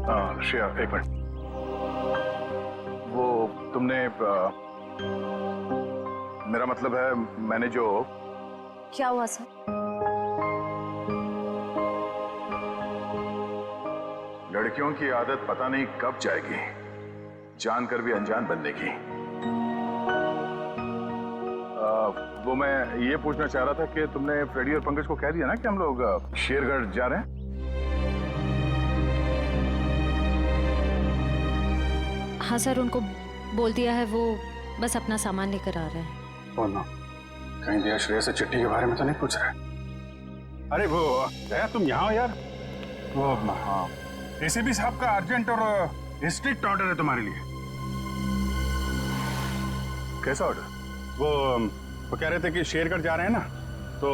श्रेया एक मिनट, वो तुमने मेरा मतलब है मैंने जो। क्या हुआ सर? लड़कियों की आदत पता नहीं कब जाएगी, जानकर भी अनजान बनने की। वो मैं ये पूछना चाह रहा था कि तुमने फ्रेडी और पंकज को कह दिया ना कि हम लोग शेरगढ़ जा रहे हैं? हाँ सर, उनको बोल दिया है, वो बस अपना सामान लेकर आ रहे हैं। ओ नो, कहीं दिया श्रेया से चिट्ठी के बारे में तो नहीं पूछ रहे? अरे वो दया, तुम यहाँ हो यार। वो हाँ, एसीपी साहब का अर्जेंट और स्ट्रिक्ट ऑर्डर है तुम्हारे लिए। कैसा ऑर्डर? वो कह रहे थे कि शेरगढ़ जा रहे हैं ना, तो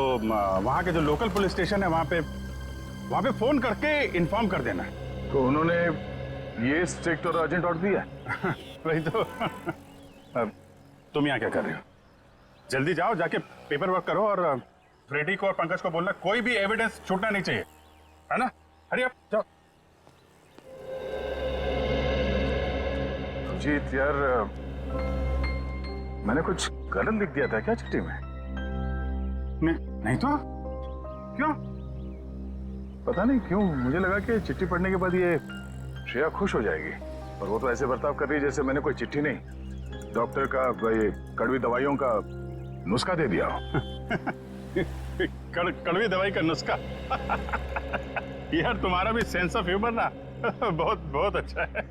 वहाँ के जो लोकल पुलिस स्टेशन है वहाँ पे फोन करके इन्फॉर्म कर देना। तो उन्होंने ये स्ट्रिक्ट और अर्जेंट ऑर्डर दिया? वही तो। अब तुम यहाँ क्या कर रहे हो? जल्दी जाओ, जाके पेपर वर्क करो और फ्रेडी को और पंकज को बोलना कोई भी एविडेंस छूटना नहीं चाहिए, है ना? हरी आप जाओ। जीत यार, मैंने कुछ गलत लिख दिया था क्या चिट्ठी में? नहीं तो क्यों? पता नहीं क्यों मुझे लगा कि चिट्ठी पढ़ने के बाद ये श्रेया खुश हो जाएगी, और वो तो ऐसे बर्ताव कर रही है जैसे मैंने कोई चिट्ठी नहीं, डॉक्टर का ये कड़वी दवाइयों का नुस्खा दे दिया हो। कड़वी दवाई का नुस्खा? यार तुम्हारा भी सेंस ऑफ ह्यूमर ना बहुत बहुत अच्छा है।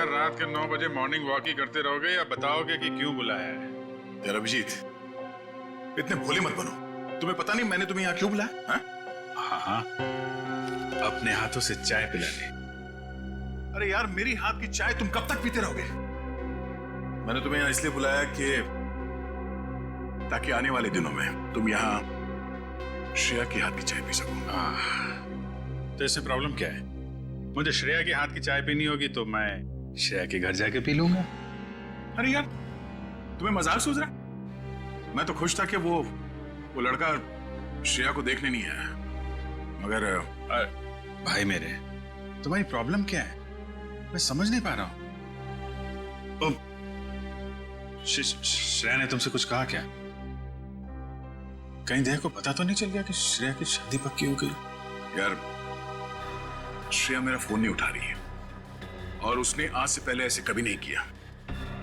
रात के 9 बजे मॉर्निंग वॉक ही करते रहोगे या बताओगे कि क्यों बुलाया है? यार अभिजीत, इतने भोले मत बनो। तुम्हें पता नहीं मैंने तुम्हें यहाँ क्यों बुलाया? हाँ, अपने हाथों से चाय पिलाने। अरे यार, मेरी हाथ की चाय तुम कब तक पीते रहोगे? मैंने तुम्हें यहाँ इसलिए बुलाया कि ताकि आने वाले दिनों में तुम यहाँ श्रेया की हाथ की चाय पी सको। तो इससे प्रॉब्लम क्या है? मुझे श्रेया की हाथ की चाय पीनी होगी तो मैं श्रेया के घर जाके पी लूंगा। अरे यार, तुम्हें मजाक सूझ रहा है? मैं तो खुश था कि वो लड़का श्रेया को देखने नहीं आया, मगर भाई मेरे, तुम्हारी प्रॉब्लम क्या है? मैं समझ नहीं पा रहा हूं। श्रेया ने तुमसे कुछ कहा क्या? कहीं देखो पता तो नहीं चल गया कि श्रेया की शादी पक्की हो गई? यार, श्रेया मेरा फोन नहीं उठा रही है, और उसने आज से पहले ऐसे कभी नहीं किया,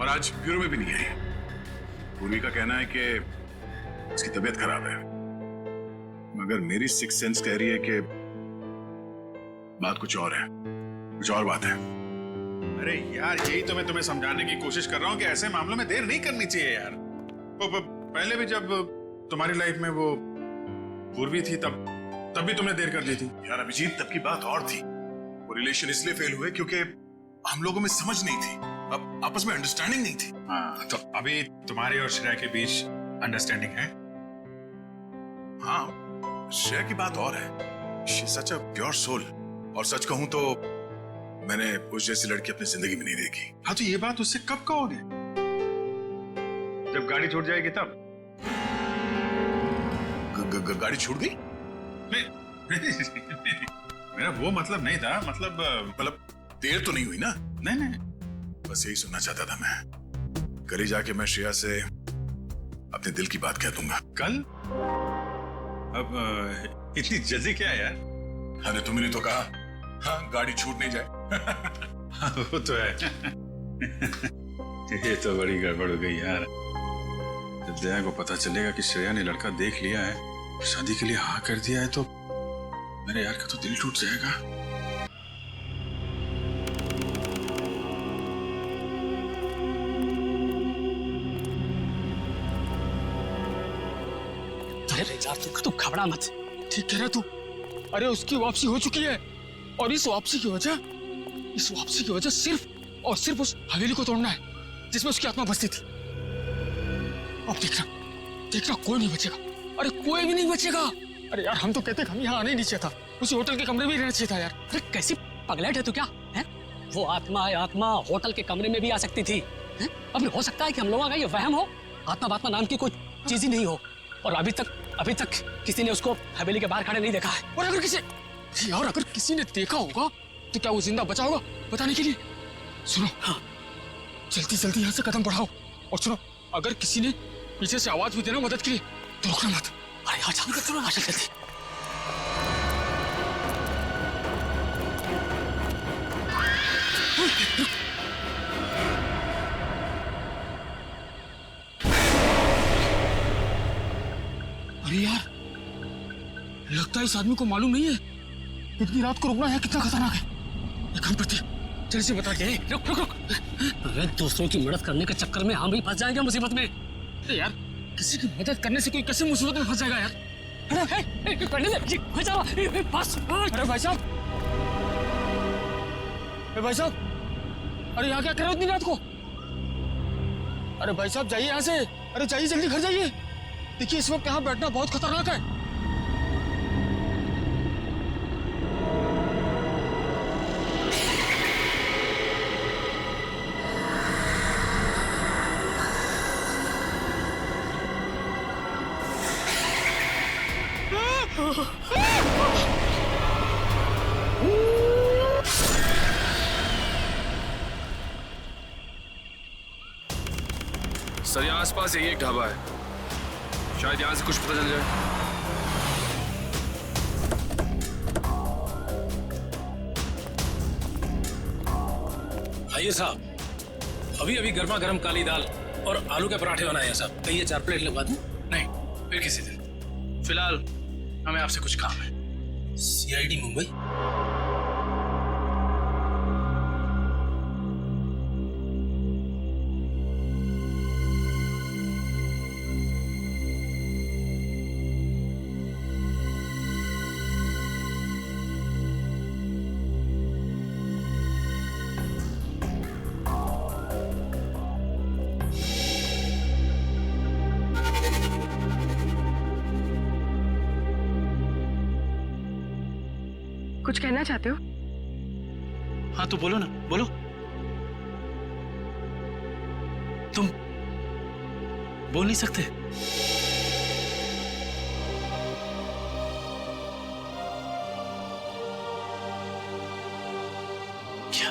और आज ब्यूरो में भी नहीं आई। पूर्वी का कहना है कि उसकी तबीयत खराब है, मगर मेरी सिक्स सेंस कह रही है कि बात कुछ और है, कुछ और बात है। अरे यार, यही तो मैं तुम्हें समझाने की कोशिश कर रहा हूं कि ऐसे मामलों में देर नहीं करनी चाहिए यार। पहले भी जब तुम्हारी लाइफ में वो पूर्वी थी तब भी तुमने देर कर दी थी। यार अभिजीत, तब की बात और थी। वो रिलेशन इसलिए फेल हुए क्योंकि हम लोगों में समझ नहीं थी, अब आपस में अंडरस्टैंडिंग नहीं थी। हाँ, तो अभी तुम्हारे और श्रेया के बीच अंडरस्टैंडिंग है? हाँ, श्रेया की बात और है। She is such a pure soul, और सच कहूं तो मैंने उस जैसी लड़की अपनी जिंदगी में नहीं देखी। हाँ, तो ये बात उससे कब कहोगे? जब गाड़ी छूट जाएगी तब? गाड़ी छूट गई? नहीं, मेरा वो मतलब नहीं था। मतलब देर तो नहीं हुई ना? नहीं, बस यही सुनना चाहता था मैं। कल ही जाके मैं श्रेया से अपने दिल की बात कह दूंगा। कल? अब इतनी जल्दी क्या है यार? अरे तुमने तो कहा, हाँ, गाड़ी छूट नहीं जाए। हाँ, वो तो है। ये तो बड़ी गड़बड़ हो गई यार। जब दया को पता चलेगा कि श्रेया ने लड़का देख लिया है, शादी के लिए हाँ कर दिया है, तो मेरे यार का तो दिल टूट जाएगा। अरे यार, तू घबरा मत, ठीक कह रहा तू। अरे उसकी वापसी हो चुकी है, और इस वापसी की वजह सिर्फ और सिर्फ उस हवेली को तोड़ना है जिसमें उसकी आत्मा बसती थी। अब देखना कोई नहीं बचेगा। अरे कोई भी नहीं बचेगा। अरे यार, हम तो कहते हम यहाँ आने नहीं चाहिए था, उसी होटल के कमरे में ही रहना चाहिए था यार। अरे कैसी पगलेट है तू क्या है? वो आत्मा होटल के कमरे में भी आ सकती थी। हैं? अब हो सकता है कि हम लोगों का ये वहम हो, आत्मा नाम की कोई चीज ही नहीं हो, और अभी तक किसी ने उसको हवेली के बाहर खड़े नहीं देखा है। और अगर किसी ने देखा होगा तो क्या वो जिंदा बचा होगा बताने के लिए? सुनो, हाँ, जल्दी यहाँ से कदम बढ़ाओ। और सुनो, अगर किसी ने पीछे से आवाज भी देना मदद के लिए तो रुकना मत। अरे हाँ, चलो जल्दी। अरे यार, लगता है इस आदमी को मालूम नहीं है इतनी रात को रुकना है कितना खतरनाक है। एक काम करते हैं, जल्दी से बता के। रुक। अरे दूसरों की मदद करने के चक्कर में हम भी फंस जाएंगे मुसीबत में। अरे यार, किसी की मदद करने से कोई कैसे मुसीबत में फंस जाएगा यार? अरे भाई साहब, अरे यहाँ क्या कर रहे हो इतनी रात को? अरे भाई साहब, जाइए यहाँ से। अरे जाइए, जल्दी घर जाइए। देखिए, इस वक्त यहाँ बैठना बहुत खतरनाक है। सर, यहाँ आसपास यही एक ढाबा है, शायद यहाँ से कुछ पता चल जाए। आइए साहब, अभी गर्मा गर्म काली दाल और आलू के पराठे बनाए हैं साहब। कहिए 4 प्लेट लगवा दूं? नहीं, फिर किसी दिन। फिलहाल हमें आपसे कुछ काम है। CID मुंबई। कुछ कहना चाहते हो? हाँ तो बोलो ना, बोलो। तुम बोल नहीं सकते? क्या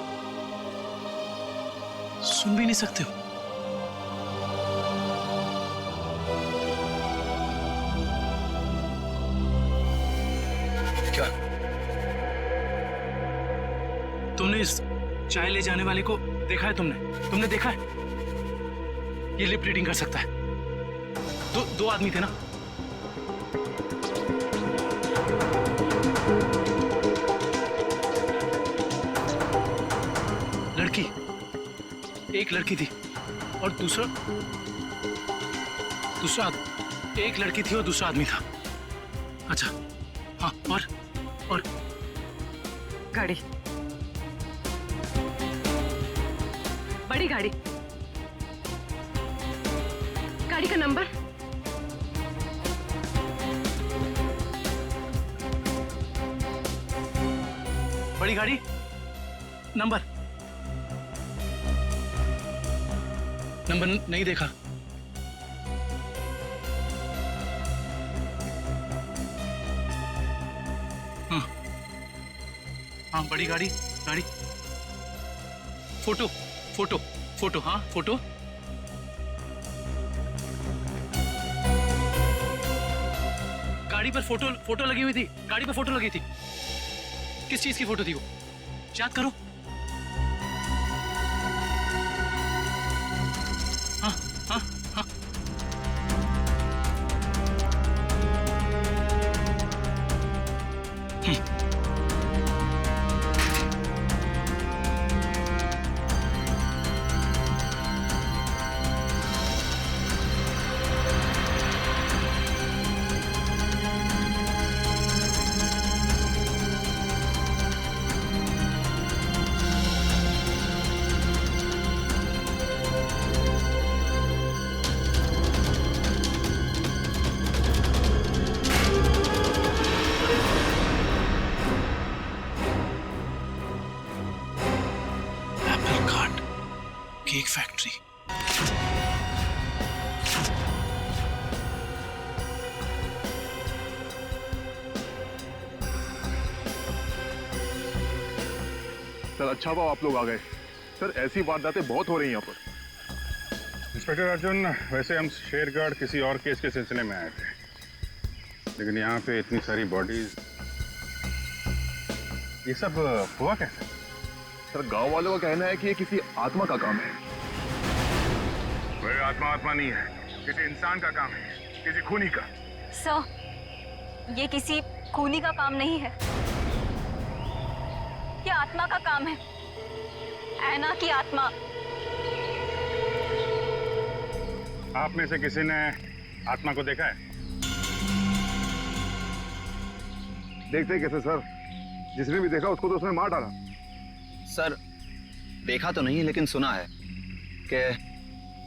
सुन भी नहीं सकते हो? क्या तुमने इस चाय ले जाने वाले को देखा है? तुमने देखा है? ये लिप रीडिंग कर सकता है। दो आदमी थे ना? एक लड़की थी और दूसरा एक लड़की थी और दूसरा आदमी था। अच्छा, हाँ, और गाड़ी, बड़ी गाड़ी, गाड़ी का नंबर? बड़ी गाड़ी नंबर नहीं देखा। हाँ, बड़ी गाड़ी फोटो, हाँ, फोटो। गाड़ी पर फोटो लगी हुई थी। गाड़ी पर फोटो लगी थी। किस चीज की फोटो थी वो? याद करो। हाँ। Cake factory. सर अच्छा हुआ आप लोग आ गए। सर ऐसी वारदातें बहुत हो रही हैं यहाँ पर। इंस्पेक्टर अर्जुन, वैसे हम शेरगढ़ किसी और केस के सिलसिले में आए थे, लेकिन यहाँ पे इतनी सारी बॉडीज, ये सब हुआ कैसे? सर गांव वालों का कहना है कि ये किसी आत्मा का काम है। कोई आत्मा नहीं है, किसी इंसान का काम है, किसी खूनी का। सर, ये किसी खूनी का काम नहीं है, ये आत्मा का काम है, ऐना की आत्मा। आप में से किसी ने आत्मा को देखा है? देखते कैसे सर, जिसने भी देखा उसको तो उसने मार डाला। सर देखा तो नहीं, लेकिन सुना है कि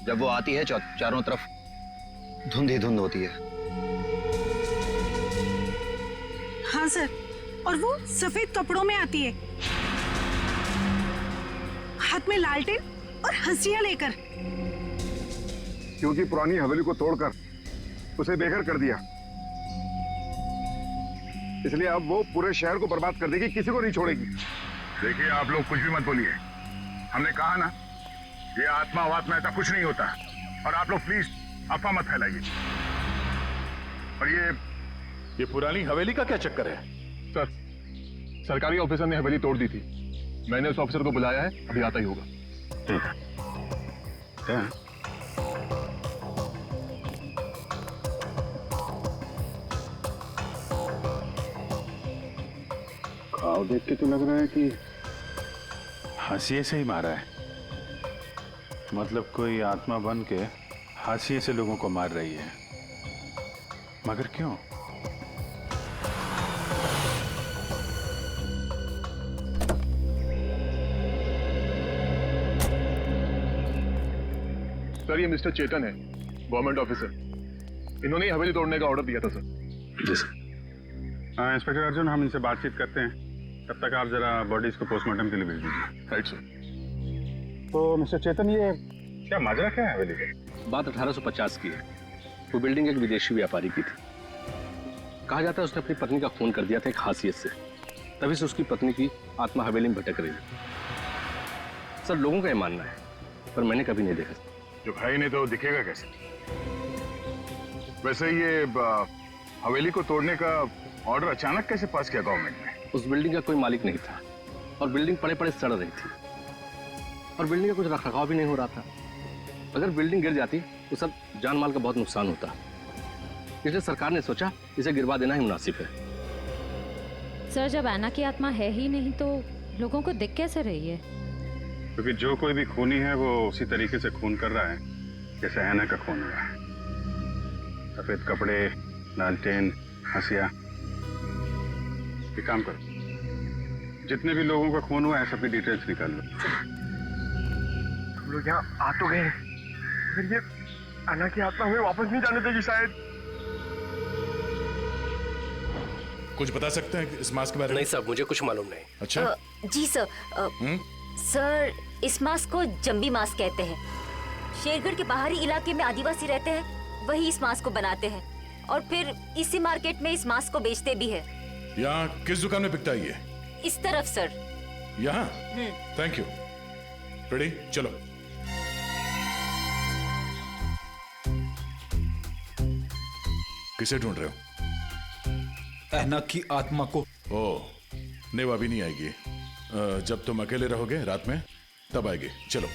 जब वो आती है चारों तरफ धुंध ही धुंध होती है। हाँ सर, और वो सफेद कपड़ों में आती है, हाथ में लालटेन और हंसियां लेकर। क्योंकि पुरानी हवेली को तोड़कर उसे बेघर कर दिया, इसलिए अब वो पूरे शहर को बर्बाद कर देगी, किसी को नहीं छोड़ेगी। देखिए आप लोग कुछ भी मत बोलिए, हमने कहा ना ये आत्मा वात्मा ऐसा कुछ नहीं होता, और आप लोग प्लीज अफवाह मत फैलाइए। और ये पुरानी हवेली का क्या चक्कर है? सर सरकारी ऑफिसर ने हवेली तोड़ दी थी, मैंने उस ऑफिसर को बुलाया है, अभी आता ही होगा। ठीक है। क्या? घाव देख के तो लग रहा है कि हाशिए से ही मारा है, मतलब कोई आत्मा बन के हाशिए से लोगों को मार रही है, मगर क्यों? सर ये मिस्टर चेतन है, गवर्नमेंट ऑफिसर, इन्होंने ही हवेली तोड़ने का ऑर्डर दिया था सर। जी सर। हाँ इंस्पेक्टर अर्जुन, हम इनसे बातचीत करते हैं, तब तक आप जरा बॉडीज को पोस्टमार्टम के लिए भेज दीजिए। Right sir. तो मिस्टर चेतन, ये क्या माजरा क्या है हवेली का? बात 1850 की है। वो बिल्डिंग एक विदेशी व्यापारी की थी। कहा जाता है उसने अपनी पत्नी का खून कर दिया था एक हासियत से, तभी से उसकी पत्नी की आत्मा हवेली में भटक रही है। सर लोगों का ये मानना है, पर मैंने कभी नहीं देखा। जो भाई ने तो दिखेगा कैसे? वैसे ये हवेली को तोड़ने का ऑर्डर अचानक कैसे पास किया गवर्नमेंट ने? उस बिल्डिंग का कोई मालिक नहीं था, और बिल्डिंग पड़े पड़े सड़ रही थी, और बिल्डिंग का कुछ रखरखाव भी नहीं हो रहा था। अगर बिल्डिंग गिर जाती तो सब जान माल का बहुत नुकसान होता, इसलिए सरकार ने सोचा इसे गिरवा देना ही मुनासिब है। सर जब ऐना की आत्मा है ही नहीं तो लोगों को दिख कैसे रही है? क्योंकि जो कोई भी खूनी है वो उसी तरीके से खून कर रहा है जैसे ऐना का खून हुआ है। सफेद कपड़े, लालटेन, हंसिया। एक काम करो, जितने भी लोगों का खून हुआ है सबकी डिटेल्स निकाल लो। हम लोग यहाँ आ तो गए, फिर ये अन्ना की आत्मा हमें वापस नहीं जाने देगी शायद। कुछ बता सकते हैं इस मास्क के बारे में? नहीं साहब, मुझे कुछ मालूम नहीं। अच्छा। जी सर। सर इस मास्क को जंबी मास्क कहते हैं। शेरगढ़ के बाहरी इलाके में आदिवासी रहते हैं, वही इस मास्क को बनाते हैं और फिर इसी मार्केट में इस मास्क को बेचते भी है। यहाँ किस दुकान में बिकता है ये? इस तरफ सर। यहाँ? Thank you. रेडी, चलो। किसे ढूंढ रहे हो? ऐना की आत्मा को। ओह, नहीं वो अभी नहीं आएगी। जब तुम अकेले रहोगे रात में तब आएगी। चलो।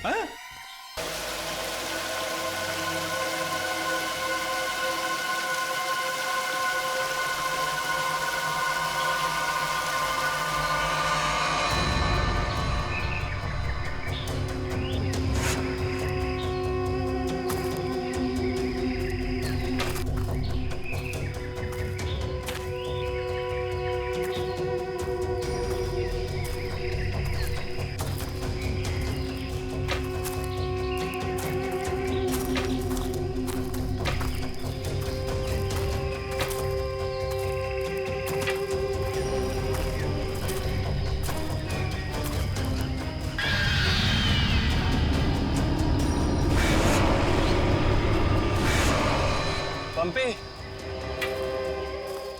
पंपी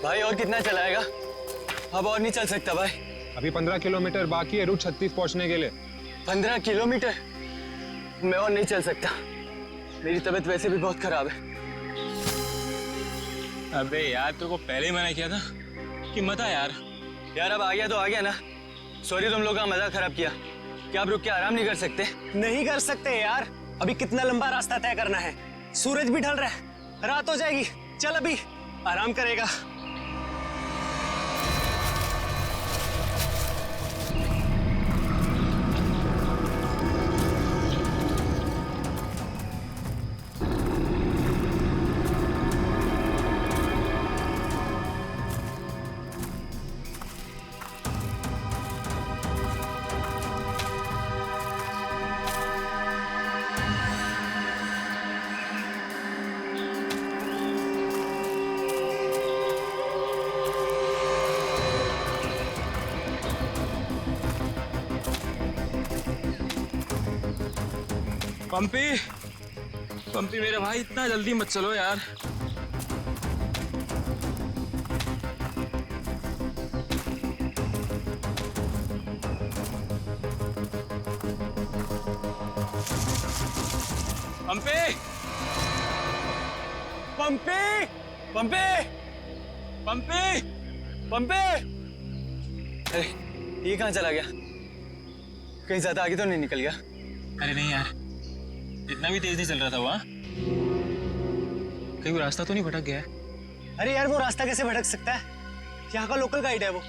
भाई और कितना चलाएगा? अब और नहीं चल सकता भाई। अभी 15 किलोमीटर बाकी है रूट 36 पहुंचने के लिए। 15 किलोमीटर? मैं और नहीं चल सकता, मेरी तबीयत वैसे भी बहुत खराब है। अबे यार तेरे को पहले ही मना किया था कि मत आ यार। यार अब आ गया तो आ गया ना। सॉरी तुम लोग का मजा खराब किया। क्या आप रुक के आराम नहीं कर सकते? नहीं कर सकते यार, अभी कितना लंबा रास्ता तय करना है। सूरज भी ढल रहा है, रात हो जाएगी। चल अभी आराम करेगा। पंपी पंपी मेरे भाई इतना जल्दी मत चलो यार। पंपी पंपी पंपी पंपी पंपी। अरे ये कहाँ चला गया? कहीं ज्यादा आगे तो नहीं निकल गया? अरे नहीं यार, इतना भी तेज नहीं चल रहा था वहाँ। कहीं वो रास्ता तो नहीं भटक गया है? अरे यार वो रास्ता कैसे भटक सकता है? यहाँ का लोकल गाइड है वो।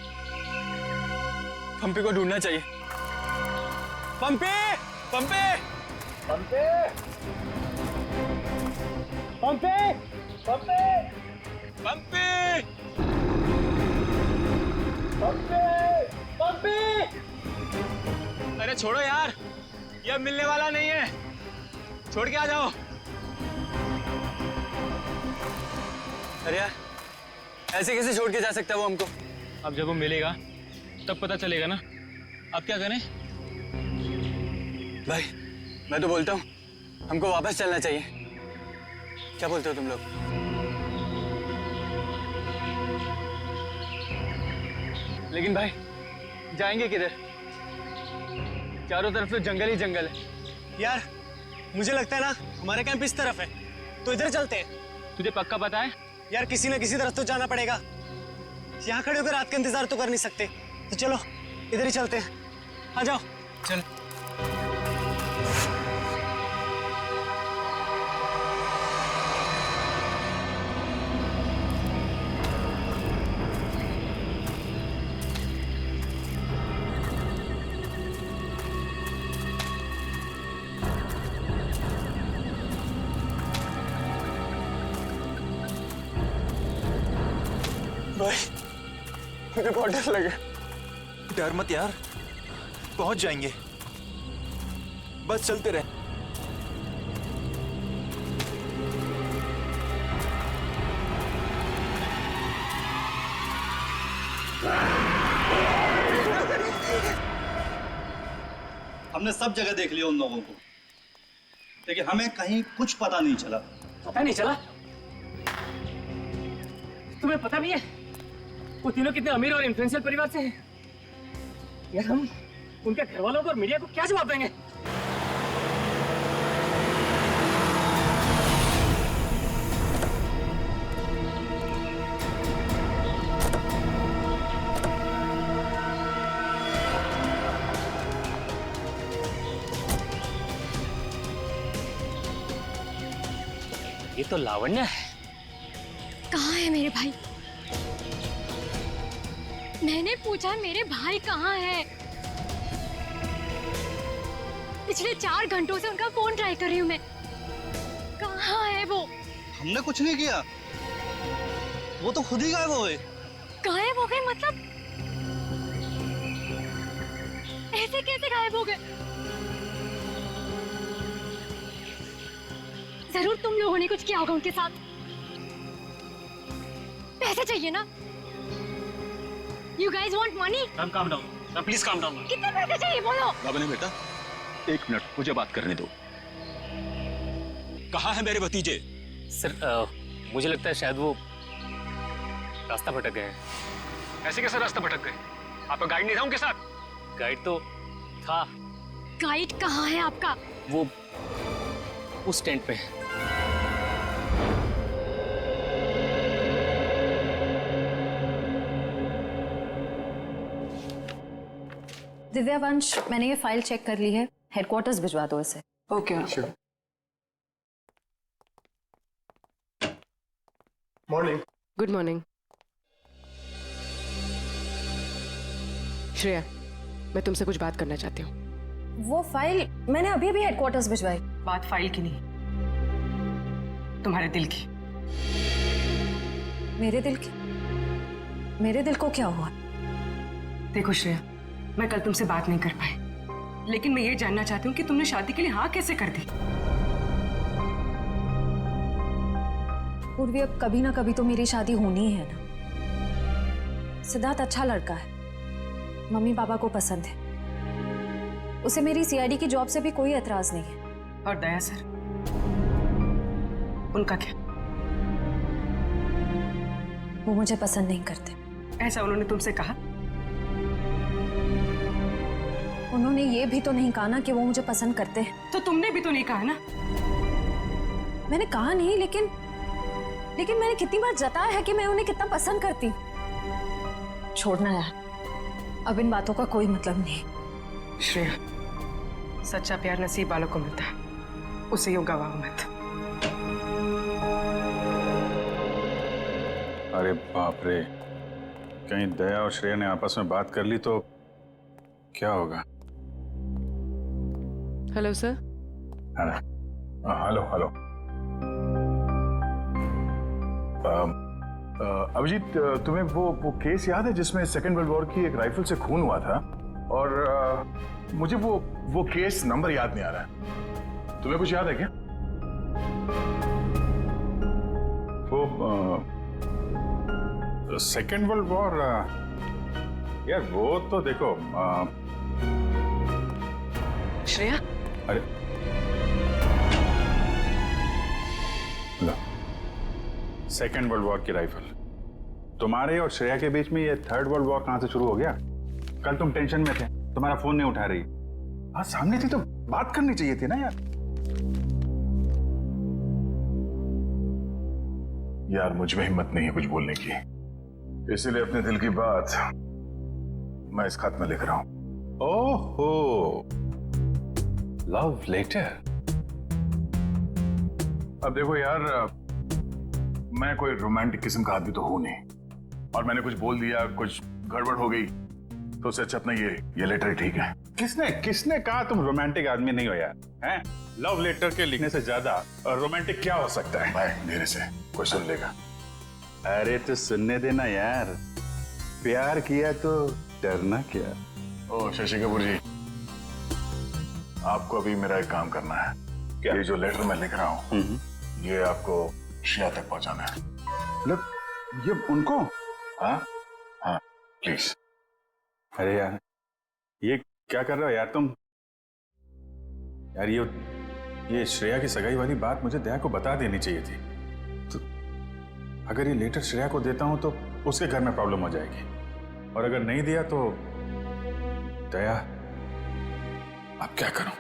पंपी को ढूंढना चाहिए। पंपी पंपी पंपी पंपी पंपी पंपी पंपी पंपी। अरे छोड़ो यार, ये मिलने वाला नहीं है, छोड़ के आ जाओ। अरे यार ऐसे कैसे छोड़ के जा सकता है वो हमको? अब जब वो मिलेगा तब पता चलेगा ना। अब क्या करें? भाई मैं तो बोलता हूँ हमको वापस चलना चाहिए। क्या बोलते हो तुम लोग? लेकिन भाई जाएंगे किधर? चारों तरफ तो जंगल ही जंगल है। यार मुझे लगता है ना हमारा कैंप इस तरफ है, तो इधर चलते हैं। तुझे पक्का पता है? यार किसी न किसी तरफ तो जाना पड़ेगा। यहाँ खड़े होकर रात का इंतजार तो कर नहीं सकते, तो चलो इधर ही चलते हैं। आ जाओ। चल। भाई मुझे बहुत डर लगा। डर मत यार, पहुंच जाएंगे, बस चलते रहे। हमने सब जगह देख लिया उन लोगों को, लेकिन हमें कहीं कुछ पता नहीं चला। पता नहीं चला? तुम्हें पता भी है वो तीनों कितने अमीर और इन्फ्लुएंशियल परिवार से हैं? यार हम उनके घर वालों को और मीडिया को क्या जवाब देंगे? ये तो लावण्य है। कहाँ है मेरे भाई? मैंने पूछा मेरे भाई कहाँ है? पिछले 4 घंटों से उनका फोन ट्राई कर रही हूँ मैं। कहाँ है वो? हमने कुछ नहीं किया, वो तो खुद ही गायब हो गए। गायब हो गए मतलब? ऐसे कैसे गायब हो गए? जरूर तुम लोगों ने कुछ किया होगा उनके साथ। पैसे चाहिए ना? You guys want money? Ma'am, calm down. Ma'am, please calm down. कितने पैसे चाहिए बोलो? बाबा बेटा 1 मिनट मुझे बात करने दो। कहाँ है मेरे भतीजे? सर मुझे लगता है शायद वो रास्ता भटक गए हैं। ऐसे कैसे रास्ता भटक गए? आपका गाइड नहीं था उनके साथ? गाइड तो था। गाइड कहाँ है आपका? वो उस टेंट पे है। दिव्यावंश, मैंने ये फाइल चेक कर ली है, हेडक्वार्टर्स भिजवा दो इसे। Okay sure. Morning. Good morning. Shreya, मैं तुमसे कुछ बात करना चाहती हूँ। वो फाइल मैंने अभी अभी हेडक्वार्टर्स भिजवाई। बात फाइल की नहीं, तुम्हारे दिल की। मेरे दिल की? मेरे दिल को क्या हुआ? देखो श्रेया, मैं कल तुमसे बात नहीं कर पाई, लेकिन मैं ये जानना चाहती हूँ कि तुमने शादी के लिए हाँ कैसे कर दी? पूर्वी, अब कभी ना कभी तो मेरी शादी होनी ही है ना। सिद्धार्थ अच्छा लड़का है, मम्मी पापा को पसंद है, उसे मेरी सीआईडी की जॉब से भी कोई एतराज नहीं है। और दया सर, उनका क्या? वो मुझे पसंद नहीं करते। ऐसा उन्होंने तुमसे कहा? उन्होंने ये भी तो नहीं कहा ना कि वो मुझे पसंद करते हैं। तो तुमने भी तो नहीं कहा ना? मैंने कहा नहीं, लेकिन मैंने कितनी बार जताया है कि मैं उन्हें कितना पसंद करती हूँ। छोड़ना यार, अब इन बातों का कोई मतलब नहीं। श्रेया, सच्चा प्यार नसीब वालों को मिलता है, उसे यूं गवाओ मत। अरे बाप रे, कहीं दया और श्रेया ने आपस में बात कर ली तो क्या होगा? Hello sir. Hello hello. Abhijit, तुम्हें वो केस याद है जिसमें सेकेंड वर्ल्ड वॉर की एक राइफल से खून हुआ था? और मुझे वो केस नंबर याद नहीं आ रहा है। तुम्हें कुछ याद है क्या? वो सेकेंड वर्ल्ड वॉर, यार वो तो देखो श्रेया। अरे लो, सेकेंड वर्ल्ड वॉर की राइफल। तुम्हारे और श्रेया के बीच में ये थर्ड वर्ल्ड वॉर कहां से शुरू हो गया? कल तुम टेंशन में थे, तुम्हारा फोन नहीं उठा रही। हाँ, सामने थी तो बात करनी चाहिए थी ना यार। यार, मुझ में हिम्मत नहीं है कुछ बोलने की, इसीलिए अपने दिल की बात मैं इस खत में लिख रहा हूं। ओहो, लव लेटर। अब देखो यार, मैं कोई रोमांटिक किस्म का आदमी तो हूं नहीं, और मैंने कुछ बोल दिया, कुछ गड़बड़ हो गई, तो उससे अच्छा अपना ये लेटर ही ठीक है। किसने कहा तुम रोमांटिक आदमी नहीं हो यार? हैं? लव लेटर के लिखने से ज्यादा रोमांटिक क्या हो सकता है? भाई, मेरे से कोई सुन लेगा। अरे तो सुनने देना यार, प्यार किया तो डरना क्या। ओ शशि कपूर जी, आपको अभी मेरा एक काम करना है। क्या? ये जो लेटर मैं लिख रहा हूँ, ये आपको श्रेया तक पहुंचाना है। मतलब ये उनको? हाँ हाँ, प्लीज। अरे यार, ये क्या कर रहे हो यार तुम? यार ये श्रेया की सगाई वाली बात मुझे दया को बता देनी चाहिए थी। तो अगर ये लेटर श्रेया को देता हूं तो उसके घर में प्रॉब्लम हो जाएगी, और अगर नहीं दिया तो दया, अब क्या करूं?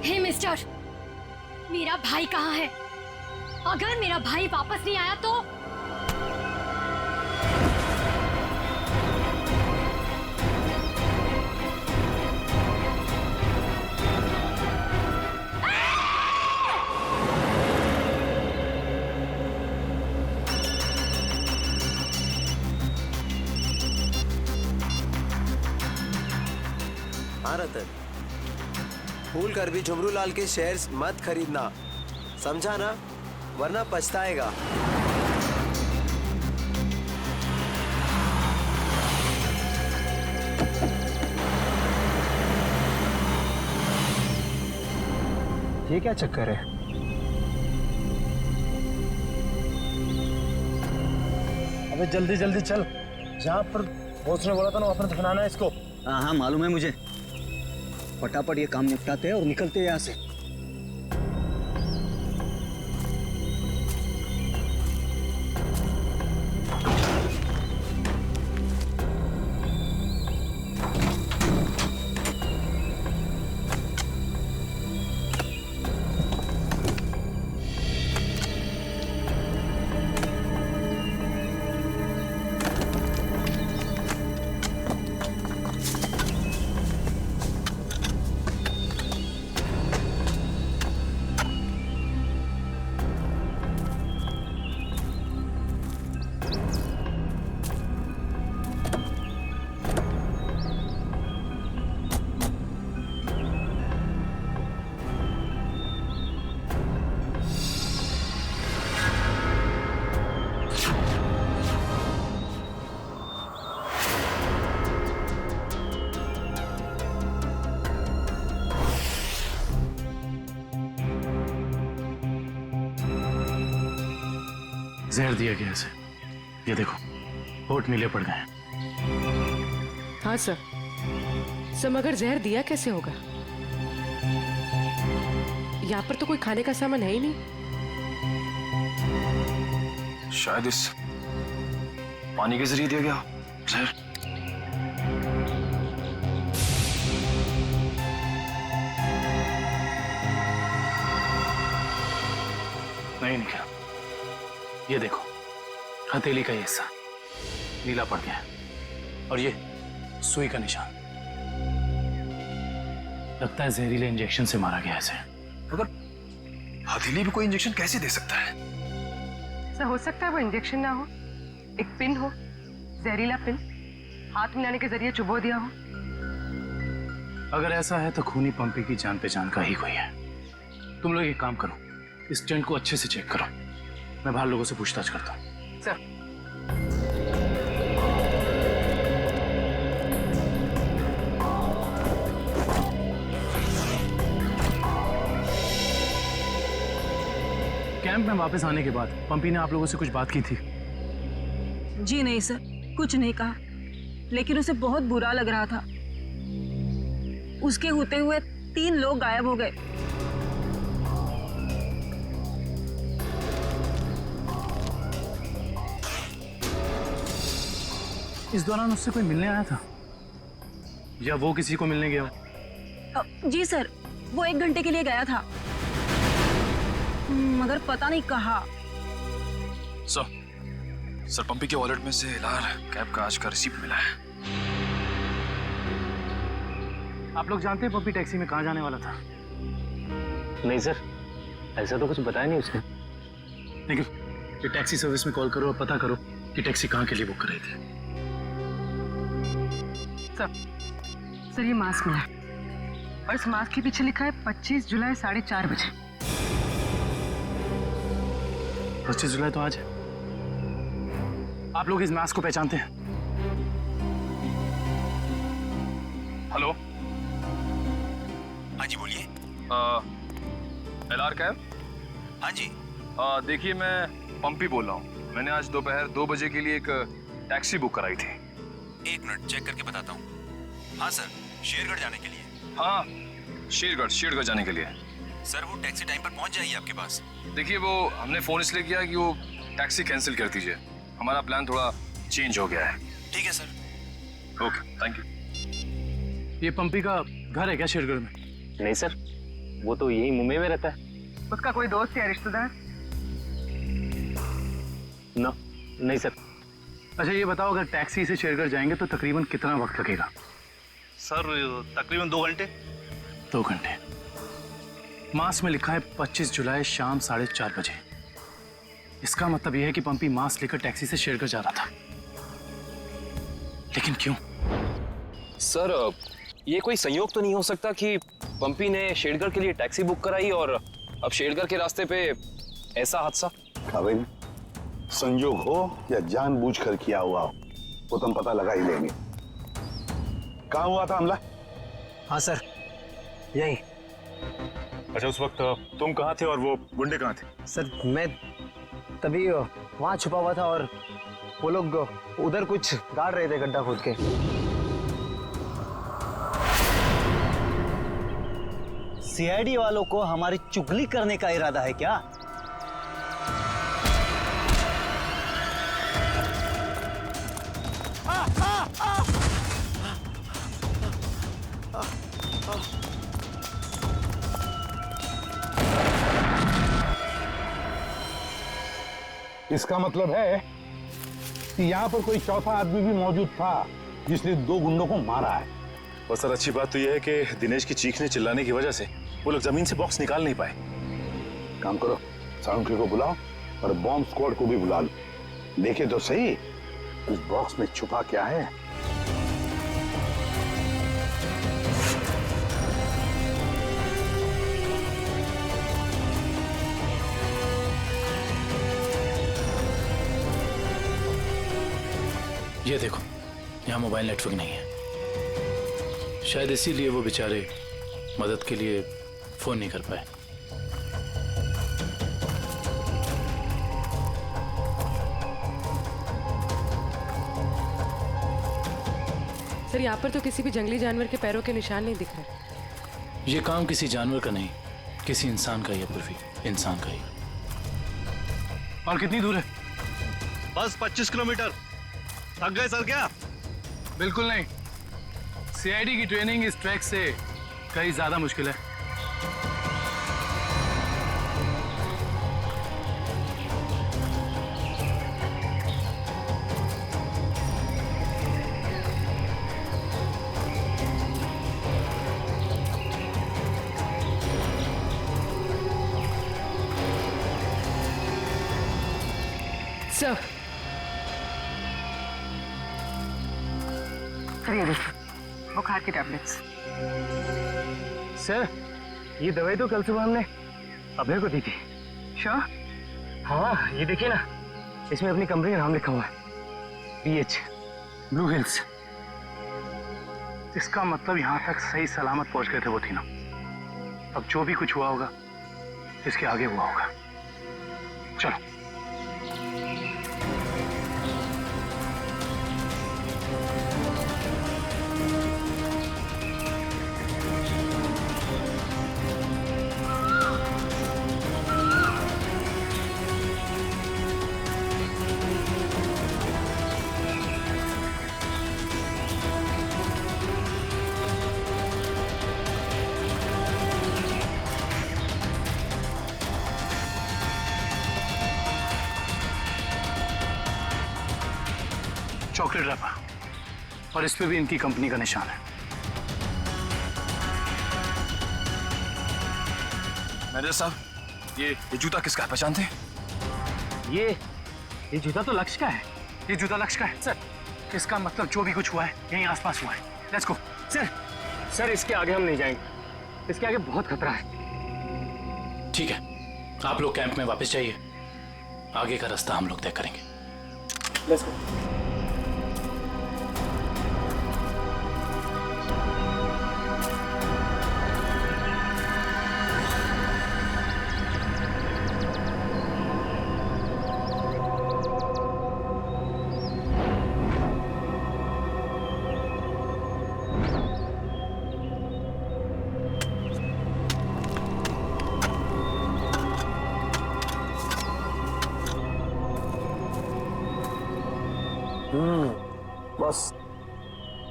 हे मिस्टर, मेरा भाई कहाँ है? अगर मेरा भाई वापस नहीं आया तो हाँ रतन, भूल कर भी झुमरू लाल के शेयर्स मत खरीदना, समझा ना? वरना पछताएगा। ये क्या चक्कर है? अबे जल्दी जल्दी चल, जहाँ पर पहुंचने बोला था ना वहां पर दफनाना है इसको। हाँ मालूम है मुझे। फटाफट ये काम निपटाते हैं और निकलते हैं यहाँ से। जहर दिया गया इसे। ये देखो, होठ नीले पड़ गए। हाँ सर, मगर जहर दिया कैसे होगा? यहाँ पर तो कोई खाने का सामान है ही नहीं। शायद इस पानी के जरिए दिया गया जहर। नहीं निकला। ये देखो, हथेली का हिस्सा नीला पड़ गया और ये सुई का निशान। लगता है जहरीले इंजेक्शन से मारा गया इसे। मगर हथेली भी कोई इंजेक्शन कैसे दे सकता है? सर हो सकता है वो इंजेक्शन ना हो, एक पिन हो, जहरीला पिन हाथ मिलाने के जरिए चुबो दिया हो। अगर ऐसा है तो खूनी पंपी की जान पहचान का ही कोई है। तुम लोग एक काम करो, इस टेंट को अच्छे से चेक करो। मैं बाहर लोगों से पूछताछ करता हूँ। सर कैंप में वापस आने के बाद पंपी ने आप लोगों से कुछ बात की थी? जी नहीं सर, कुछ नहीं कहा, लेकिन उसे बहुत बुरा लग रहा था। उसके होते हुए 3 लोग गायब हो गए। इस दौरान उससे कोई मिलने आया था या वो किसी को मिलने गया? जी सर, वो 1 घंटे के लिए गया था, मगर पता नहीं कहाँ। सर पंपी के वॉलेट में से लाल कैब का आज का रिसीप्ट मिला है। आप लोग जानते हैं पंपी टैक्सी में कहाँ जाने वाला था? नहीं सर, ऐसा तो कुछ बताया नहीं उसने। लेकिन ये टैक्सी सर्विस में कॉल करो और पता करो कि टैक्सी कहाँ के लिए बुक कर रही थी। सर ये मास्क मिला और इस मास्क के पीछे लिखा है 25 जुलाई 4:30 बजे। 25 जुलाई तो आज है। आप लोग इस मास्क को पहचानते हैं? हेलो, हाँ जी बोलिए। LR cab? हाँ जी। देखिए मैं पंपी बोल रहा हूँ। मैंने आज दोपहर 2 बजे के लिए एक टैक्सी बुक कराई थी। 1 मिनट चेक करके बताता हूँ। हाँ सर, शेरगढ़ जाने के लिए। हाँ, शेरगढ़ जाने के लिए। सर वो टैक्सी टाइम पर पहुँच जाएगी आपके पास। देखिए वो हमने फोन इसलिए किया कि वो टैक्सी कैंसिल कर दीजिए। हमारा प्लान थोड़ा चेंज हो गया है। ठीक है सर। Okay, thank you. ये पंपी का घर है क्या शेरगढ़ में? नहीं सर, वो तो यही मुंबई में रहता है। उसका कोई दोस्त या रिश्तेदार? नहीं सर। अच्छा ये बताओ, अगर टैक्सी से शेरगढ़ जाएंगे तो तकरीबन कितना वक्त लगेगा? सर तकरीबन 2 घंटे। 2 घंटे। मास्क में लिखा है 25 जुलाई शाम 4:30 बजे। इसका मतलब यह है कि पंपी मास्क लेकर टैक्सी से शेरगढ़ जा रहा था। लेकिन क्यों? सर ये कोई संयोग तो नहीं हो सकता कि पंपी ने शेरगढ़ के लिए टैक्सी बुक कराई और अब शेरगढ़ के रास्ते पे ऐसा हादसा? भाई संयोग हो या जानबूझकर किया हुआ हो वो तो हम पता लगा ही लेंगे। कहाँ हुआ था हमला? हाँ सर, यही। अच्छा उस वक्त तुम कहाँ थे और वो गुंडे कहाँ थे? सर मैं तभी वहाँ छुपा हुआ था और वो लोग उधर कुछ गाड़ रहे थे गड्ढा खोद के। सीआईडी वालों को हमारी चुगली करने का इरादा है क्या? इसका मतलब है कि यहाँ पर कोई चौथा आदमी भी मौजूद था जिसने 2 गुंडों को मारा है। और सर अच्छी बात तो यह है कि दिनेश की चीखने चिल्लाने की वजह से वो लोग जमीन से बॉक्स निकाल नहीं पाए। काम करो, साउंड्री को बुलाओ और बॉम्ब स्क्वाड को भी बुला लो। देखे तो सही उस बॉक्स में छुपा क्या है। ये देखो, यहाँ मोबाइल नेटवर्क नहीं है। शायद इसीलिए वो बेचारे मदद के लिए फोन नहीं कर पाए। सर, यहाँ पर तो किसी भी जंगली जानवर के पैरों के निशान नहीं दिख रहे। ये काम किसी जानवर का नहीं, किसी इंसान का ही है पूर्वी, इंसान का ही। और कितनी दूर है? बस 25 किलोमीटर। थक गए सर क्या? बिल्कुल नहीं। सीआईडी की ट्रेनिंग इस ट्रैक से कहीं ज्यादा मुश्किल है। सर, ये देखिए बुखार की टैबलेट्स। सर, ये दवाई तो कल सुबह हमने अभय को दी थी। श्योर? हाँ, ये देखिए ना, इसमें अपनी कंपनी का नाम लिखा हुआ है, BH ब्लू हिल्स। इसका मतलब यहाँ तक सही सलामत पहुंच गए थे वो तीनों। अब जो भी कुछ हुआ होगा इसके आगे हुआ होगा। चलो। चॉकलेट रैपर और इस पे भी इनकी कंपनी का निशान है। मैनेजर साहब, ये जूता किसका है, पहचानते हैं? ये जूता तो लक्ष्य का है। ये जूता लक्ष्य का है सर। इसका मतलब जो भी कुछ हुआ है यहीं आसपास हुआ है। Let's go. सर, इसके आगे हम नहीं जाएंगे। इसके आगे बहुत खतरा है। ठीक है, आप लोग कैंप में वापस जाइए। आगे का रास्ता हम लोग तय करेंगे। Let's go. बस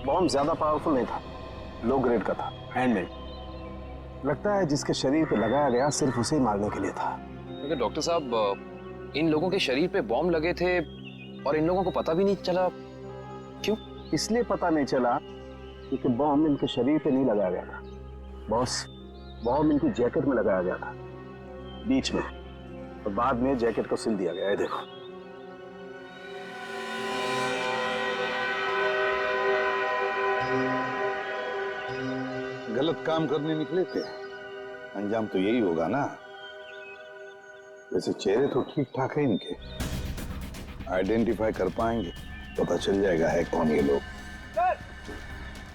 बॉम्ब ज्यादा पावरफुल नहीं था, लो ग्रेड का था, हैंडमेड। लगता है जिसके शरीर पे लगाया गया सिर्फ उसे ही मारने के लिए था। लेकिन डॉक्टर साहब, इन लोगों के शरीर पे बॉम्ब लगे थे और इन लोगों को पता भी नहीं चला। क्यों? इसलिए पता नहीं चला क्योंकि बॉम्ब इनके शरीर पे नहीं लगाया गया था बॉस। बॉम्ब इनकी जैकेट में लगाया गया था बीच में, और बाद में जैकेट को सिल दिया गया है। देखो, गलत काम करने निकले थे, अंजाम तो यही होगा ना। वैसे चेहरे तो ठीक ठाक है इनके, आइडेंटिफाई कर पाएंगे, पता चल जाएगा है कौन ये लोग।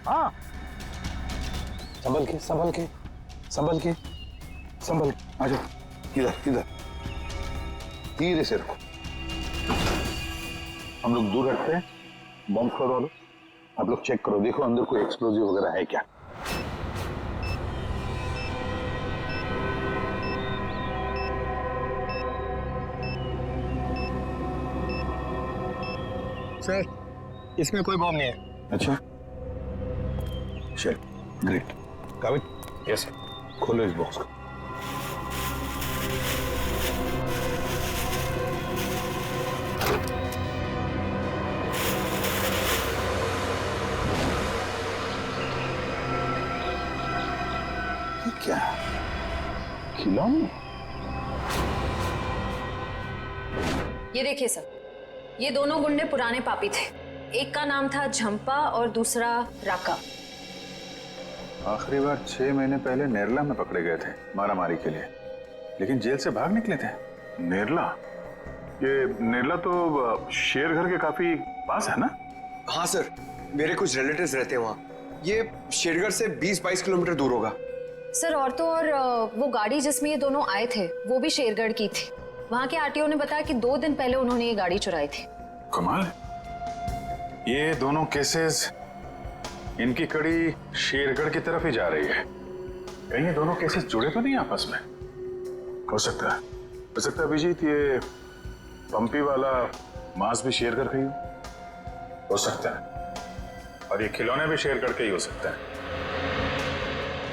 हाँ, संभल के संभल के संभल के संभल के, आ जाओ। इधर इधर, धीरे से रखो। हम लोग दूर रखते हैं। बॉम्ब स्क्वाड वालों, आप लोग चेक करो, देखो अंदर कोई एक्सप्लोजिव वगैरह है क्या। सर इसमें कोई बॉम्ब नहीं है। अच्छा, चल, ग्रेट। काबिल, यस सर। खोलो इस बॉक्स को। ये क्या? खिलौने? ये देखिए सर, ये दोनों गुंडे पुराने पापी थे। एक का नाम था झंपा और दूसरा राका। आखिरी बार 6 महीने पहले नेरला में पकड़े गए थे मारामारी के लिए, लेकिन जेल से भाग निकले थे। नेरला? ये नेरला तो शेरघर के काफी पास है ना? हाँ सर, मेरे कुछ रिलेटिव्स रहते हैं वहाँ। ये शेरगढ़ से 20-22 किलोमीटर दूर होगा। सर और तो और वो गाड़ी जिसमें ये दोनों आए थे वो भी शेरगढ़ की थी। वहाँ के आरटीओ ने बताया कि 2 दिन पहले उन्होंने ये गाड़ी चुराई थी। कमाल, ये दोनों केसेस, इनकी कड़ी शेरगढ़ की तरफ ही जा रही है। कहीं ये दोनों केसेस जुड़े तो नहीं आपस में? हो सकता है अभिजीत, ये पंपी वाला मांस भी शेरगढ़ का ही हो सकता है, और ये खिलौने भी शेरगढ़ के ही हो सकते हैं।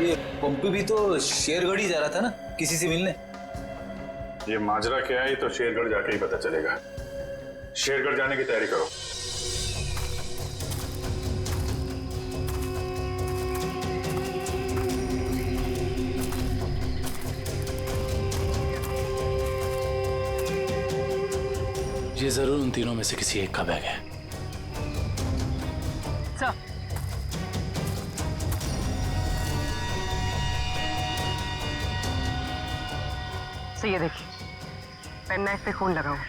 ये पंपी भी तो शेरगढ़ ही जा रहा था ना किसी से मिलने। ये माजरा क्या है तो शेरगढ़ जाके ही पता चलेगा। शेरगढ़ जाने की तैयारी करो। ये जरूर उन तीनों में से किसी एक का बैग है। सर, सर ये देखिए, पेन नाइफ पे खून लगा हुआ।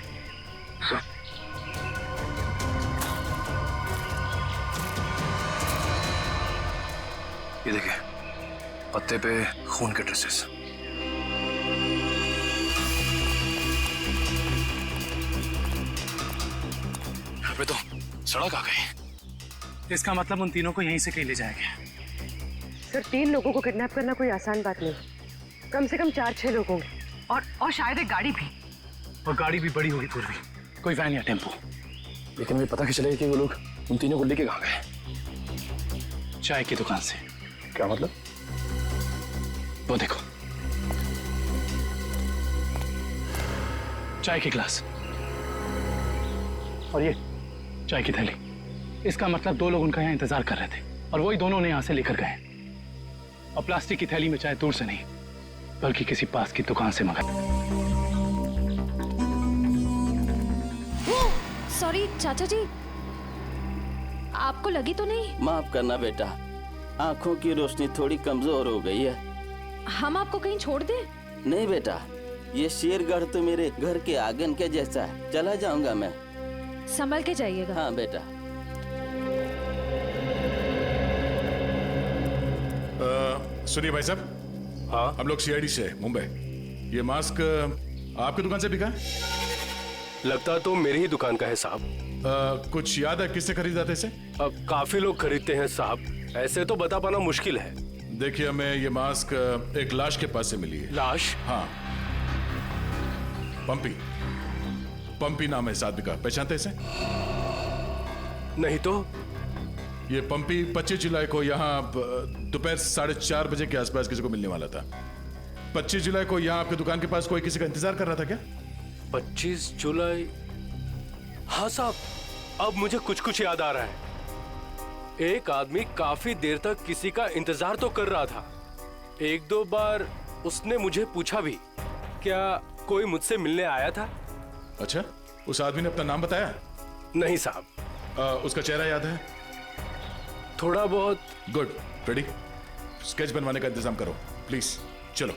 ये देखिए, पत्ते पे खून के ट्रेसेस। यहाँ पे तो सड़क आ गई। इसका मतलब उन तीनों को यहीं से कहीं ले जाएंगे। सर 3 लोगों को किडनैप करना कोई आसान बात नहीं, कम से कम 4-6 लोग होंगे, और शायद एक गाड़ी भी। और गाड़ी भी बड़ी होगी पूर्वी, कोई वैन या टेम्पो। लेकिन मुझे पता कैसे चलेगा कि वो लोग उन तीनों को लेके कहाँ गए? चाय की दुकान से। क्या मतलब? वो देखो, चाय के गिलास और ये चाय की थैली। इसका मतलब 2 लोग उनका यहाँ इंतजार कर रहे थे और वही दोनों ने यहाँ से लेकर गए। और प्लास्टिक की थैली में चाय दूर से नहीं बल्कि किसी पास की दुकान से मंगाई। सॉरी चाचा जी, आपको लगी तो नहीं? माफ करना बेटा, आंखों की रोशनी थोड़ी कमजोर हो गई है। हम आपको कहीं छोड़ दें? नहीं बेटा, ये शेरगढ़ तो मेरे घर के आंगन के जैसा है। चला जाऊंगा मैं। संभल के जाइएगा। हाँ बेटा। सुनिए भाई साहब, हाँ, हम लोग सीआईडी से मुंबई। ये मास्क आपकी दुकान से बिका है? लगता तो मेरी ही दुकान का है साहब। कुछ याद है किससे खरीदा था इसे? काफी लोग खरीदते हैं साहब, ऐसे तो बता पाना मुश्किल है। देखिए, हमें ये मास्क एक लाश के पास से मिली है। लाश? हाँ, पंपी नाम है इस आदमी का, पहचानते इसे? नहीं तो। ये पंपी 25 जुलाई को यहाँ दोपहर 4:30 बजे के आसपास किसी को मिलने वाला था। 25 जुलाई को यहाँ आपकी दुकान के पास कोई किसी का इंतजार कर रहा था क्या? 25 जुलाई? हाँ साहब, अब मुझे कुछ कुछ याद आ रहा है। एक आदमी काफी देर तक किसी का इंतजार तो कर रहा था। 1-2 बार उसने मुझे पूछा भी, क्या कोई मुझसे मिलने आया था? अच्छा, उस आदमी ने अपना नाम बताया? नहीं साहब। उसका चेहरा याद है? थोड़ा बहुत। Good, ready? स्केच बनवाने का इंतजाम करो प्लीज। चलो।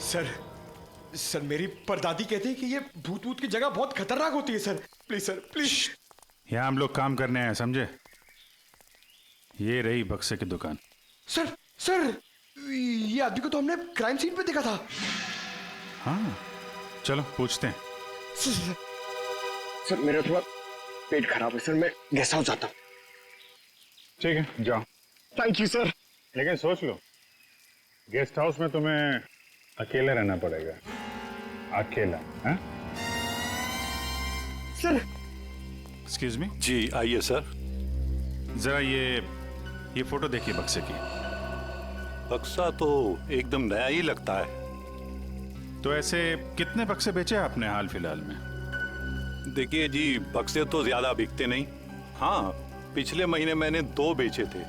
सर मेरी परदादी कहती है कि ये भूत की जगह बहुत खतरनाक होती है सर। Please sir, please. यहाँ हम लोग काम करने आए, समझे? ये रही बक्से की दुकान। सर ये आदमी को तो हमने क्राइम सीन पे देखा था। हाँ, चलो पूछते हैं। सर मेरा थोड़ा पेट खराब है सर, मैं गेस्ट हाउस जाता हूँ। ठीक है, जाओ। Thank you sir. लेकिन सोच लो, गेस्ट हाउस में तुम्हें अकेले रहना पड़ेगा। अकेला, हाँ? सर। Excuse me. जी आइए सर। जरा ये फोटो देखिए बक्से की। बक्सा तो एकदम नया ही लगता है। तो ऐसे कितने बक्से बेचे आपने हाल फिलहाल में? देखिए जी, बक्से तो ज्यादा बिकते नहीं। हाँ, पिछले महीने मैंने 2 बेचे थे।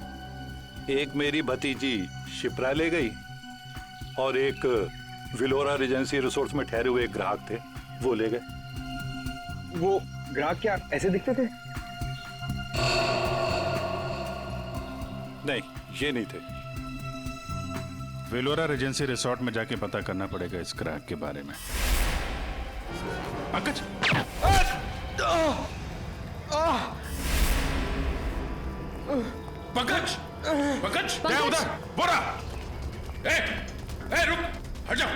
एक मेरी भतीजी शिप्रा ले गई और एक विलोरा रेजेंसी रिसोर्ट्स में ठहरे हुए एक ग्राहक थे, वो ले गए। वो ग्राहक क्या ऐसे दिखते थे? नहीं, ये नहीं थे। वेलोरा रेजेंसी रिसोर्ट में जाके पता करना पड़ेगा इस ग्राहक के बारे में। पंकज! पंकज! पंकज! क्या उधर? बोरा! ए रुक! हट जाओ!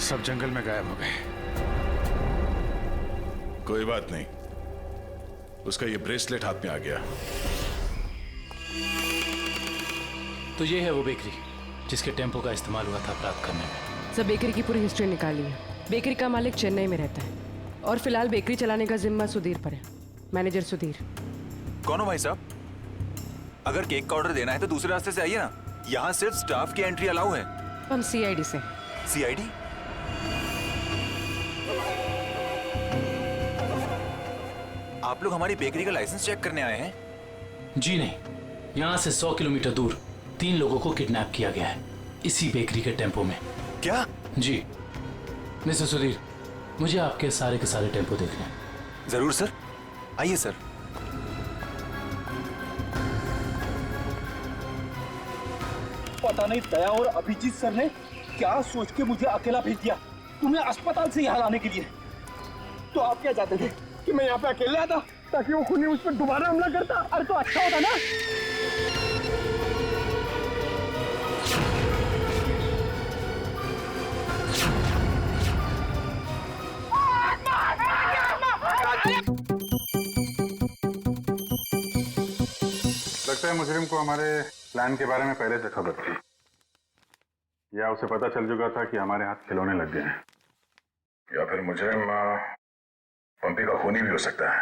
सब जंगल में गायब हो गए। कोई बात नहीं, उसका ये ब्रेसलेट हाथ में आ गया। तो ये है वो बेकरी जिसके टेम्पो का इस्तेमाल हुआ था अपराध करने में। सर बेकरी की पूरी हिस्ट्री निकाली है। बेकरी का मालिक चेन्नई में रहता है और फिलहाल बेकरी चलाने का जिम्मा सुधीर पर है। मैनेजर सुधीर। कौन हो भाई साहब? अगर केक का ऑर्डर देना है तो दूसरे रास्ते से आइए ना, यहाँ सिर्फ स्टाफ की एंट्री अलाउ है। हम सीआईडी से। सीआईडी? आप लोग हमारी बेकरी का लाइसेंस चेक करने आए हैं? जी नहीं, यहाँ से 100 किलोमीटर दूर 3 लोगों को किडनैप किया गया है इसी बेकरी के टेम्पो में। क्या? जी मिस्टर सुधीर, मुझे आपके सारे के सारे टेम्पो देखने हैं। जरूर सर, आइए सर। पता नहीं दया और अभिजीत सर ने क्या सोच के मुझे अकेला भेज दिया तुम्हें अस्पताल से यहाँ लाने के लिए। तो आप क्या चाहते थे कि मैं यहाँ पे अकेले आता ताकि वो खूनी उस पर दोबारा हमला करता? अरे तो अच्छा होता ना। लगता है मुजरिम को हमारे प्लान के बारे में पहले से खबर थी, या उसे पता चल चुका था कि हमारे हाथ खिलौने लग गए हैं, या फिर मुजरिम पंपी का खूनी भी हो सकता है।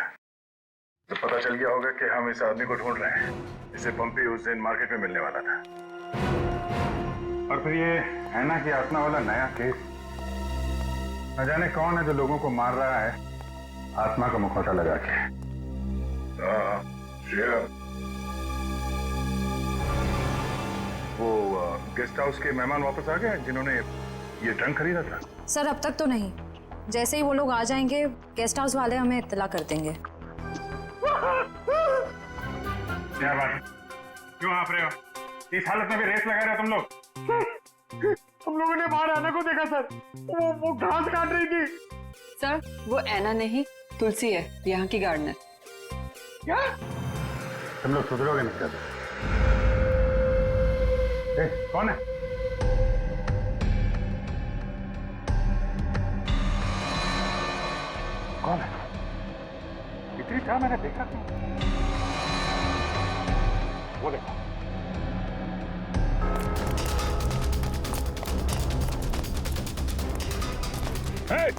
तो पता चल गया होगा कि हम इस आदमी को ढूंढ रहे हैं, इसे पंपी उस दिन मार्केट में मिलने वाला था। और फिर ये हैना की आत्मा वाला नया केस, न जाने कौन है जो लोगों को मार रहा है आत्मा का मुखौटा लगा के। वो गेस्ट हाउस के मेहमान वापस आ गए जिन्होंने ये ट्रंक खरीदा था? सर अब तक तो नहीं, जैसे ही वो लोग आ जाएंगे गेस्ट हाउस वाले हमें इत्तला कर देंगे। क्या बात है, क्यों हाँफ रहे हो? इस हालत में भी रेस लगा रहे हो तुम लोग? हम लोगों ने बाहर आने को देखा सर, वो घास काट रही थी। सर वो ऐना नहीं तुलसी है, यहाँ की गार्डनर। क्या? तुम लोग सुधरोगे नहीं क्या? कौन है? कौन है? इतनी चाह मैंने देखा नहीं। वो देखो। Hey!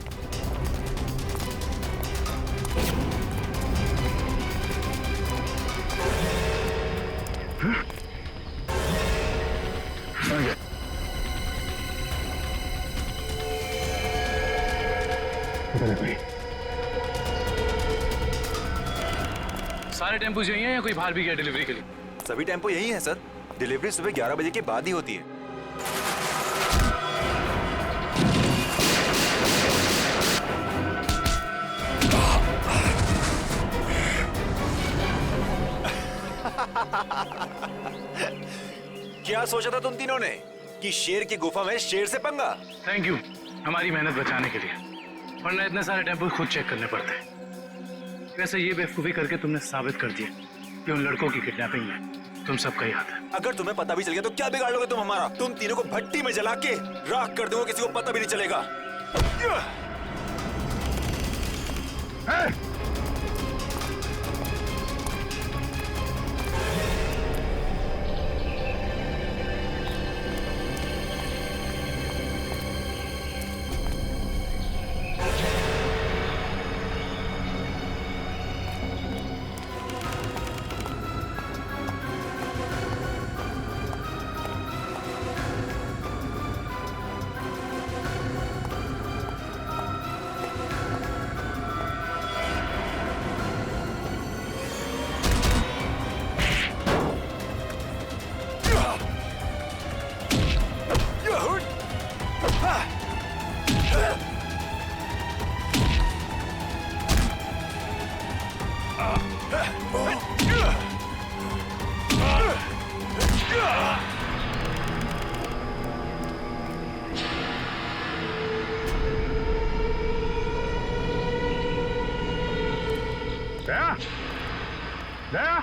सारे टेम्पो यही हैं या कोई बाहर भी गया डिलीवरी के लिए? सभी टेम्पो यही है सर। डिलीवरी सुबह 11 बजे के बाद ही होती है। क्या सोचा था तुम तीनों ने कि शेर की गुफा में शेर से पंगा? थैंक यू हमारी मेहनत बचाने के लिए, वरना इतने सारे टेम्पो खुद चेक करने पड़ते। वैसे ये बेवकूफी करके तुमने साबित कर दिया ये उन लड़कों की किडनैपिंग में तुम सबका ही हाथ है। अगर तुम्हें पता भी चल गया तो क्या बिगाड़ लोगे तुम हमारा? तुम तीनों को भट्टी में जला के राख कर दोगे, किसी को पता भी नहीं चलेगा। दया